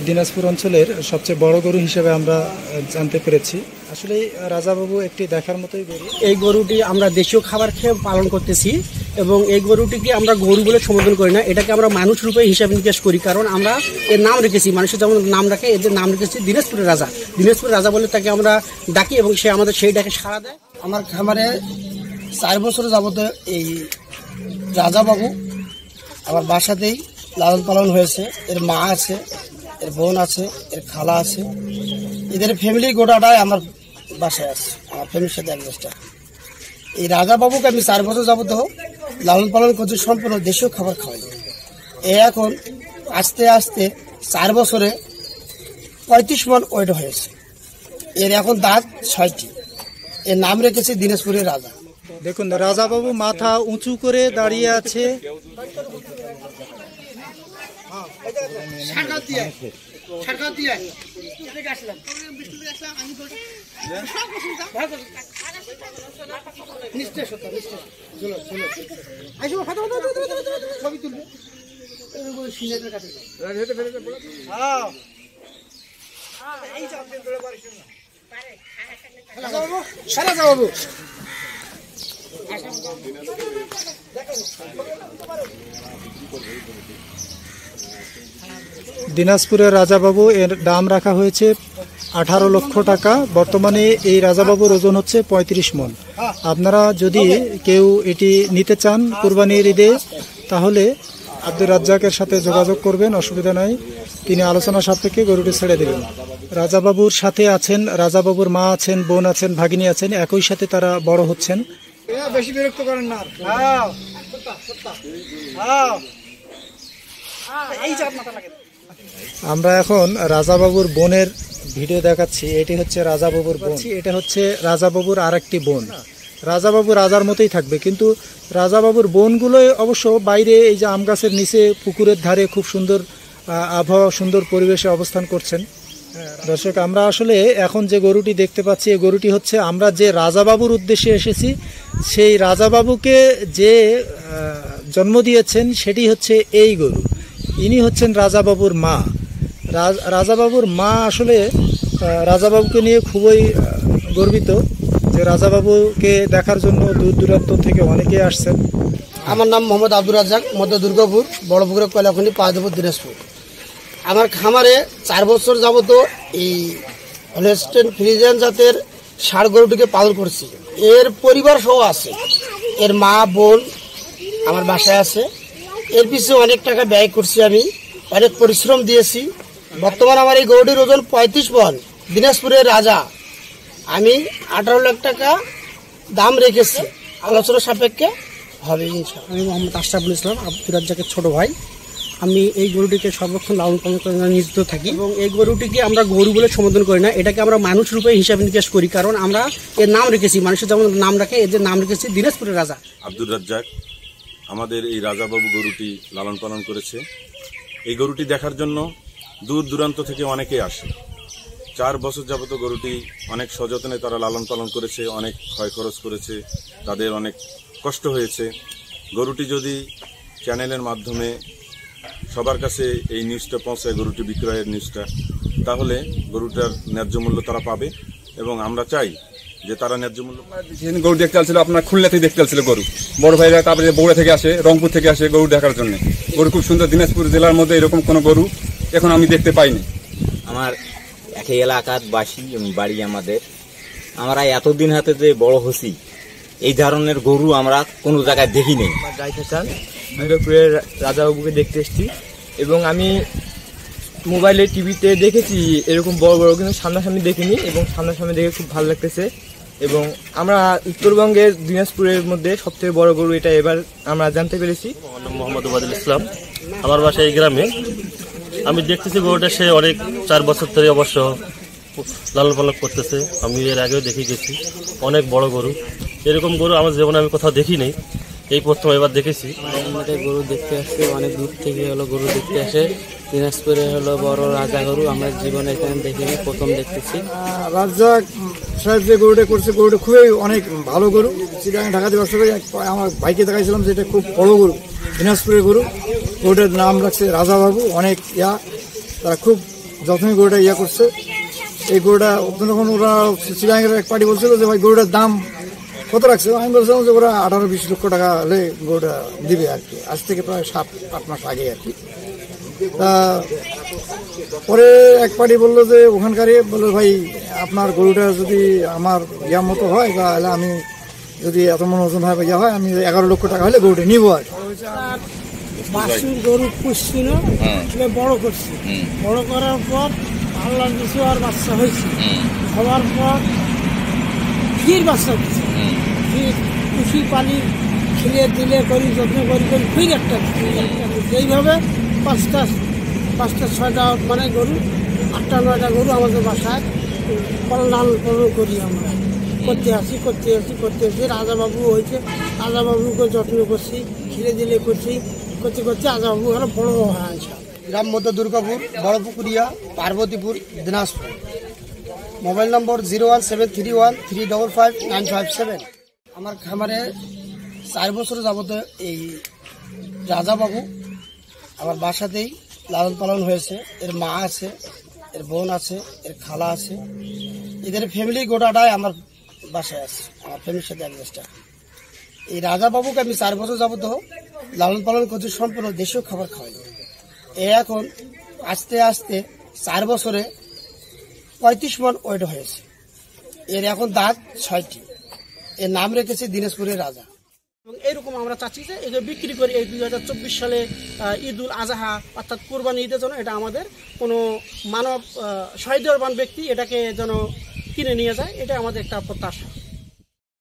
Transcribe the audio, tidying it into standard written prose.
দিনাজপুর অঞ্চলের সবচেয়ে বড় গরু হিসেবে আমরা জানতে পেরেছি। আসলে রাজাবাবু একটি দেখার মতোই গরু। এই গরুটি আমরা দেশীয় খাবার খেয়ে পালন করতেছি এবং এই গরুটিকে আমরা গরু বলে সম্বোধন করি না, এটাকে আমরা মানুষ রূপে হিসাব নিকাশ করি। কারণ আমরা এর নাম রেখেছি, মানুষের যেমন নাম রাখে এদের নাম রেখেছি দিনাজপুরের রাজা। দিনাজপুরের রাজা বলে তাকে আমরা ডাকি এবং সে আমাদের সেই ডাকে সাড়া দেয়। আমার খামারে 4 বছর যাবত এই রাজাবাবু আমার বাসাতেই লালন পালন হয়েছে। এর মা আছে, এর বোন আছে, এর খালা আছে, এদের ফ্যামিলি গোটাটাই আমার বাসায় আছে, আমার ফ্যামিলির সাথে অ্যাডজাস্টার। এই রাজাবাবুকে আমি 4 বছর যাবত লালন পালন করছি, সম্পূর্ণ দেশীয় খাবার খাওয়াই। এ এখন আস্তে আস্তে 4 বছরে 35 মণ ওয়েট হয়েছে। এর এখন দাঁত 6টি। এর নাম রেখেছে দিনাজপুরের রাজা। দেখুন রাজাবাবু মাথা উঁচু করে দাঁড়িয়ে আছে। দিনাজপুরের রাজাবাবু এর দাম রাখা হয়েছে 18 লক্ষ টাকা। বর্তমানে এই রাজাবাবুর ওজন হচ্ছে 35 মণ। আপনারা যদি কেউ এটি নিতে চান কুরবানির ঈদে, তাহলে আব্দুর রাজ্জাকের সাথে যোগাযোগ করবেন, অসুবিধা নাই, তিনি আলোচনা সাপেক্ষে গরুটি ছেড়ে দেবেন। রাজাবাবুর সাথে আছেন রাজাবাবুর মা আছেন, বোন আছেন, ভাগিনী আছেন, একই সাথে তারা বড় হচ্ছেন। বেশি বিরক্ত করেন না। আমরা এখন রাজাবাবুর বোনের ভিডিও দেখাচ্ছি। এটি হচ্ছে রাজাবাবুর বোন, এটা হচ্ছে রাজাবাবুর আরেকটি বোন। রাজাবাবু রাজার মতোই থাকবে, কিন্তু রাজাবাবুর বোনগুলো অবশ্য বাইরে এই যে আম গাছের নিচে পুকুরের ধারে খুব সুন্দর আবহাওয়া, সুন্দর পরিবেশে অবস্থান করছেন। দর্শক, আমরা আসলে এখন যে গরুটি দেখতে পাচ্ছি, এই গরুটি হচ্ছে আমরা যে রাজাবাবুর উদ্দেশ্যে এসেছি, সেই রাজাবাবুকে যে জন্ম দিয়েছেন সেটি হচ্ছে এই গরু। ইনি হচ্ছেন রাজাবাবুর মা। রাজাবাবুর মা আসলে রাজাবাবুকে নিয়ে খুবই গর্বিত যে রাজাবাবুকে দেখার জন্য দূর দূরান্ত থেকে অনেকেই আসছেন। আমার নাম মোহাম্মদ আব্দুর রাজ্জাক, মধ্য দুর্গাপুর, বড়পুকুরের কয়লাখনি, পাহাড়পুর, দিনাজপুর। আমার খামারে 4 বছর যাবত এই হলস্টেইন ফ্রিজিয়ান জাতের ষাঁড় গরুটিকে পালন করছি। এর পরিবার সহ আছে, এর মা বোন আমার বাসায় আছে। এর পিছনে অনেক টাকা ব্যয় করছি, আমি অনেক পরিশ্রম দিয়েছি। বর্তমানে আমার এই গরুটির ওজন 35 মণ। দিনাজপুরের রাজা। আমি 18 লাখ টাকা দাম রেখেছি, আলোচনা সাপেক্ষে হবে ইনশাআল্লাহ। আমি মোহাম্মদ আশরাফুল ইসলাম, আব্দুর রাজ্জাকের ছোট ভাই। আমি এই গরুটিকে সর্বক্ষণ লালন পালন করে নিয়োজিত থাকি এবং এই গরুটিকে আমরা গরু বলে সম্বোধন করি না, এটাকে আমরা মানুষ রূপে হিসাব নিকাশ করি। কারণ আমরা এর নাম রেখেছি, মানুষের যেমন নাম রাখে এদের নাম রেখেছি দিনাজপুরের রাজা। আব্দুর রাজ্জাক আমাদের এই রাজাবাবু গরুটি লালন পালন করেছে। এই গরুটি দেখার জন্য দূর দূরান্ত থেকে অনেকে আসে। 4 বছর যাবত গরুটি অনেক সযত্নে তারা লালন পালন করেছে, অনেক ক্ষয় খরচ করেছে, তাদের অনেক কষ্ট হয়েছে। গরুটি যদি চ্যানেলের মাধ্যমে সবার কাছে এই নিউজটা পৌঁছায়, গরুটি বিক্রয়ের নিউজটা, তাহলে গরুটার ন্যায্য মূল্য তারা পাবে এবং আমরা চাই যে তারা ন্যায্য মূল্য। গরু দেখতে আসছিল, আপনার খুলনা থেকে দেখতে আসছিল গরু, বড় ভাইরা তারপরে বগুড়া থেকে আসে, রংপুর থেকে আসে গরু দেখার জন্য। গরু খুব সুন্দর। দিনাজপুর জেলার মধ্যে এরকম কোনো গরু এখন আমি দেখতে পাইনি। আমার একই এলাকার বাসী, বাড়ি আমাদের। আমরা এতদিন হাতে যে বড় হচ্ছি, এই ধরনের গরু আমরা কোনো জায়গায় দেখিনি। যাইতে চান দুর্গাপুরের রাজাবাবুকে দেখতে এসেছি এবং আমি মোবাইলে টিভিতে দেখেছি এরকম বড় বড়, কিন্তু সামনাসামনি দেখিনি এবং সামনাসামনি দেখে খুব ভালো লাগতেছে। এবং আমরা উত্তরবঙ্গের দিনাজপুরের মধ্যে সবথেকে বড় গরু এটা এবার আমরা জানতে পেরেছি। মোহাম্মদ ওবায়দুল ইসলাম, আমার বাসা এই গ্রামে। আমি দেখতেছি গরুটা সে অনেক 4 বছর ধরে অবশ্য লালন পালন করতেছে। আমি এর আগেও দেখে গেছি, অনেক বড় গরু। এরকম গরু আমার জীবনে আমি কোথাও দেখি নাই, এই প্রথম এবার দেখেছি। গরু দেখতে আসছে, অনেক দূর থেকে হলো গরু দেখতে আসে। দিনাজপুরে হলো বড় রাজা গরু, আমরা জীবনে এখানে দেখিনি, প্রথম দেখতেছি। রাজ্জাক সাহেব যে গরুটা করছে, গরুটা খুবই অনেক ভালো গরু। চিটাগাং ঢাকাতে ব্যবসা করে আমার ভাইকে দেখাইছিলাম যে এটা খুব বড় গরু, দিনাজপুরের গরু। গরুটার নাম রাখছে রাজাবাবু। অনেক তারা খুব যখনই গরুটা ইয়ে করছে, এই গরুটা তখন ওরা শ্রীরাঙ্গের এক পার্টি বলছিল যে ভাই গরুটার দাম কত রাখছে। আমি বলছিলাম যে ওরা 18-20 লক্ষ টাকা হলে গরুটা দিবে আর কি, আজ থেকে প্রায় 7-8 মাস আগে আর কি। তা পরে এক পার্টি বললো যে ওখানকারই বললো ভাই আপনার গরুটা যদি আমার ইয়ার মতো হয় তাহলে আমি যদি এত মন ওজন হয় বা ইয়ে হয় আমি 11 লক্ষ টাকা হলে গরুটা নিবো আর বাছুর গরু পুষছিল, বড় করছি, বড় করার পর আল্লাহ কিছু আর বাচ্চা হয়েছে, হওয়ার পর ফির বাচ্চা হচ্ছে, খুশি পানি খেলে দিলে করি যত্ন করি ফির একটা এইভাবে 5টা 6টা মানে গরু 8টা 9টা গরু আমাদের বাসায় লালন পালন করি আমরা, করতে আসি রাজাবাবু হয়েছে, রাজাবাবুকে যত্ন করছি, খেলে দিলে করছি, করতে রাজাবাবু হলো বড় হয়েছে। গ্রাম মধ্য দুর্গাপুর, বড়পুকুরিয়া, পার্বতীপুর, দিনাজপুর। Mobile number 01731355957। আমার খামারে 4 বছর যাবত এই রাজাবাবু আমার বাসাতেই লালন পালন হয়েছে। এর মা আছে, এর বোন আছে, এর খালা আছে, এদের ফ্যামিলি গোটাটাই আমার বাসায় আছে, আমার ফ্যামিলির সাথে অ্যাডজাস্ট। এই রাজাবাবুকে আমি 4 বছর যাবত লালন পালন করছি, সম্পূর্ণ দেশীয় খাবার খাওয়াই। এখন আস্তে আস্তে 4 বছরে 35 মণ ওয়েট হয়েছে। এর এখন দাঁত 6টি। এর নাম রেখেছে দিনাজপুরের রাজা। এবং এইরকম আমরা চাচ্ছি যে এগুলো বিক্রি করি এই 2024 সালে ঈদুল আজহা অর্থাৎ কোরবানি ঈদের জন্য এটা আমাদের কোনো মানব সহৃদয়বান ব্যক্তি এটাকে যেন কিনে নিয়ে যায়, এটা আমাদের একটা প্রত্যাশা।